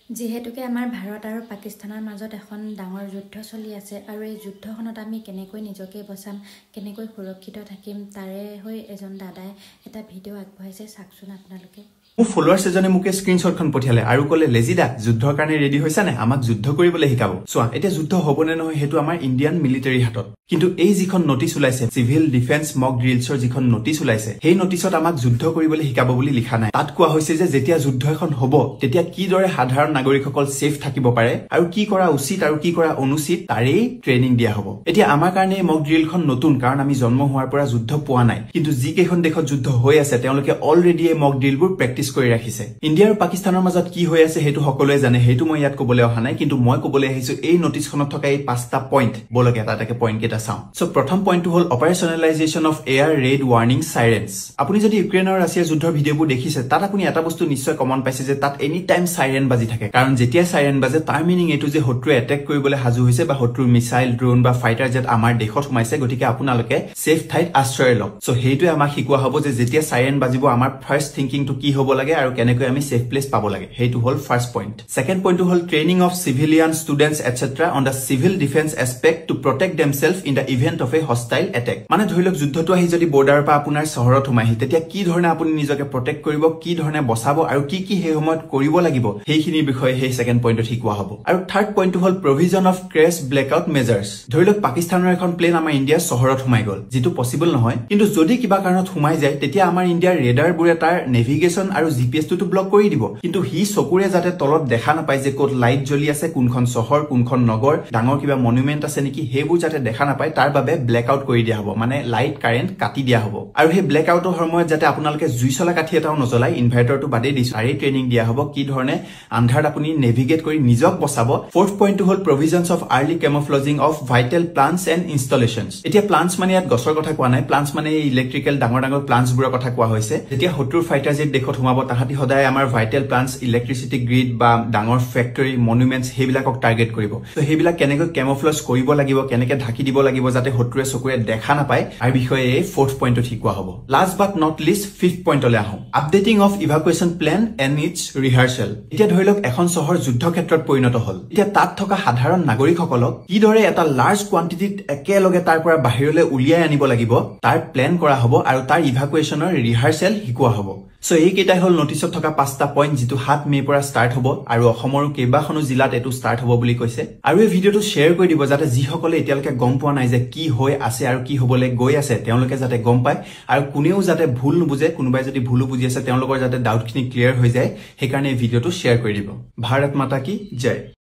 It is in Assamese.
যেহেতুকে আমাৰ ভাৰত আৰু পাকিস্তানৰ মাজত এখন ডাঙৰ যুদ্ধ চলি আছে আৰু এই যুদ্ধখনত আমি কেনেকৈ নিজকে বচাম কেনেকৈ সুৰক্ষিত থাকিম তাৰে হৈ এজন দাদাই এটা ভিডিঅ' আগবঢ়াইছে চাওকচোন আপোনালোকে মোৰ ফলোৱাৰ্ছ এজনে মোক স্ক্ৰীনশ্বটখন পঠিয়ালে আৰু ক'লে লেজিদা যুদ্ধৰ কাৰণে ৰেডি হৈছা নে আমাক যুদ্ধ কৰিবলৈ শিকাব চোৱা এতিয়া যুদ্ধ হ'বনে নহয় হেতু আমাৰ ইণ্ডিয়ান মিলিটাৰী হাতত কিন্তু এই যিখন নোটিছ ওলাইছে সিভিল ডিফেন্স মক ড্ৰিলছৰ যিখন নোটিছ ওলাইছে সেই নোটিছত আমাক যুদ্ধ কৰিবলৈ শিকাব বুলি লিখা নাই তাত কোৱা হৈছে যে যেতিয়া যুদ্ধ এখন হ'ব তেতিয়া কি দৰে সাধাৰণ নাগৰিকসকল সেফ থাকিব পাৰে আৰু কি কৰা উচিত আৰু কি কৰা অনুচিত তাৰেই ট্ৰেইনিং দিয়া হ'ব এতিয়া আমাৰ কাৰণে মক ড্ৰিলখন নতুন কাৰণ আমি জন্ম হোৱাৰ পৰা যুদ্ধ পোৱা নাই কিন্তু যি কেইখন দেশত যুদ্ধ হৈ আছে তেওঁলোকে অলৰেডি এই মক ড্ৰিলবোৰ প্ৰেক্টিছ কৰি ৰাখিছে ইণ্ডিয়া আৰু পাকিস্তানৰ মাজত কি হৈ আছে হেতু সকলোৱে জানে হেতু মই ইয়াত ক'বলৈ অহা নাই কিন্তু মই ক'বলৈ আহিছো এই নোটিছখনত থকা এই পাঁচটা পইণ্ট বলকে এটা পইণ্ট কেইটা চাওঁ সো প্ৰথম পইণ্টটো হ'ল অপাৰেশনেলাইজেশ্যন অফ এয়াৰ ৰেড ৱাৰ্নিং সাইৰেন্স আপুনি যদি ইউক্ৰেইন আৰু ৰাছিয়াৰ যুদ্ধৰ ভিডিঅ'বোৰ দেখিছে তাত আপুনি এটা বস্তু নিশ্চয় কমন পাইছে যে তাত এনি টাইম সাইৰেন বাজি থাকে কাৰণ যেতিয়া সাইৰেন বাজে তাৰ মিনিং এটো যে শত্ৰুৱে এটেক কৰিবলৈ হাজু হৈছে বা শত্ৰুৰ মিসাইল ড্ৰোন বা ফাইটাৰ জেট আমাৰ দেশত সোমাইছে গতিকে আপোনালোকে সেফ ঠাইত আশ্ৰয় লওক সো হেইটোৱে আমাক শিকোৱা হ'ব যে যেতিয়া সাইৰেন বাজিব আমাৰ ফাৰ্স্ট থিংকিংটো কি হ'ব লাগে আৰু কেনেকৈ আমি সেফ প্লেস পাব লাগে হেইটো হ'ল ফাৰ্স্ট পইণ্ট সেকেন্ড পইণ্টটো হ'ল training of civilian students et cetera on the civil defence aspect to protect themselves in the event of a hostile attack মানে ধৰি লওক যুদ্ধটো আহি যদি বৰ্ডাৰৰ পৰা আপোনাৰ চহৰত সোমাইহি তেতিয়া কি ধৰণে আপুনি নিজকে প্ৰটেক্ট কৰিব কি ধৰণে বচাব আৰু কি কি সেই সময়ত কৰিব লাগিব হেইখিনিৰ বিষয়ে হেই সেকেন্ড পইণ্টত শিকোৱা হ'ব আৰু থাৰ্ড পইণ্টটো হ'ল প্ৰভিজন অফ ক্ৰেশ ব্লেকআউট মেজাৰ্স ধৰি লওক পাকিস্তানৰ এখন প্লেন আমাৰ ইণ্ডিয়াৰ চহৰত সোমাই গ'ল যেটো পসিবল নহয় কিন্তু যদি কিবা কাৰণত সোমাই যায় তেতিয়া আমাৰ ইণ্ডিয়াৰ ৰেডাৰবোৰে তাৰ নেভিগেশ্যন আৰু জিপিএছটো ব্লক কৰি দিব কিন্তু হি চকুৰে যাতে তলত দেখা নাপায় যে ক'ত লাইট জ্বলি আছে কোনখন চহৰ কোনখন নগৰ ডাঙৰ কিবা মনুমেন্ট আছে নেকি হেবোৰ যাতে দেখা নাপায় তাৰ বাবে ব্লেকআউট কৰি দিয়া হ'ব মানে লাইট কাৰেন্ট কাটি দিয়া হ'ব আৰু হে ব্লেকআউটৰ সময়ত যাতে আপোনালোকে জুই চলা কাঠি এটাও নজ্বলাই ইনভাৰ্টাৰটো বাদে দিছো আৰু ট্ৰেইনিং দিয়া হ'ব কি ধৰণে আন্ধাৰত আপুনি নেভিগেট কৰি নিজক বচাব ফৰ্থ পইণ্টটো হ'ল provisions of early camouflaging of vital plants and installations এতিয়া প্লান্টছ মানে ইয়াত গছৰ কথা কোৱা নাই প্লান্টছ মানে ইলেক্ট্ৰিকেল ডাঙৰ ডাঙৰ প্লান্টছবোৰৰ কথা কোৱা হৈছে যেতিয়া শত্ৰুৰ ফাইটাৰ জেট দেখত সোমাব তাহাঁতি সদায় আমাৰ ভাইটেল প্লান্টছ ইলেক্ট্ৰিচিটি গ্ৰিড বা ডাঙৰ ফেক্টৰী মনুমেন্টছ হেবিলাকক টাৰ্গেট কৰিব তো হেবিলাক কেনেকৈ কেমোফ্লজ কৰিব লাগিব কেনেকৈ ঢাকি দিব লাগিব যাতে শত্ৰুৱে চকুৰে দেখা নাপায় আৰু বিষয়ে এই ফৰ্থ পইণ্টত শিকোৱা হ'ব last but not least fifth পইণ্টলৈ আহোঁ updating of evacuation plan and its rehearsal এতিয়া ধৰি লওক এখন চহৰ যুদ্ধ ক্ষেত্ৰত পৰিণত হ'ল এতিয়া তাত থকা সাধাৰণ নাগৰিকসকলক কিদৰে এটা লাৰ্জ কোৱান্টিটিত একেলগে তাৰ পৰা বাহিৰলৈ উলিয়াই আনিব লাগিব তাৰ প্লেন কৰা হ'ব আৰু তাৰ ইভাকুৱেশ্যনৰ ৰিহাৰ্চেল শিকোৱা হ'ব সো এই কেইটাই হ'ল নোটিছত থকা পাঁচটা পইণ্ট যেটো 7 মে পৰা ষ্টাৰ্ট হ'ব আৰু অসমৰ কেইবাখনো জিলাত এটো ষ্টাৰ্ট হ'ব বুলি কৈছে আৰু এই ভিডিঅটো শ্বেয়াৰ কৰি দিব যাতে যিসকলে এতিয়ালৈকে গম পোৱা নাই যে কি হৈ আছে আৰু কি হ'বলৈ গৈ আছে তেওঁলোকে যাতে গম পায় আৰু কোনেও যাতে ভুল নুবুজে কোনোবাই যদি ভুল বুজি আছে তেওঁলোকৰ যাতে ডাউটখিনি ক্লিয়াৰ হৈ যায় সেইকাৰণে এই ভিডিঅটো শ্বেয়াৰ কৰি দিব ভাৰত মাতা কি জয়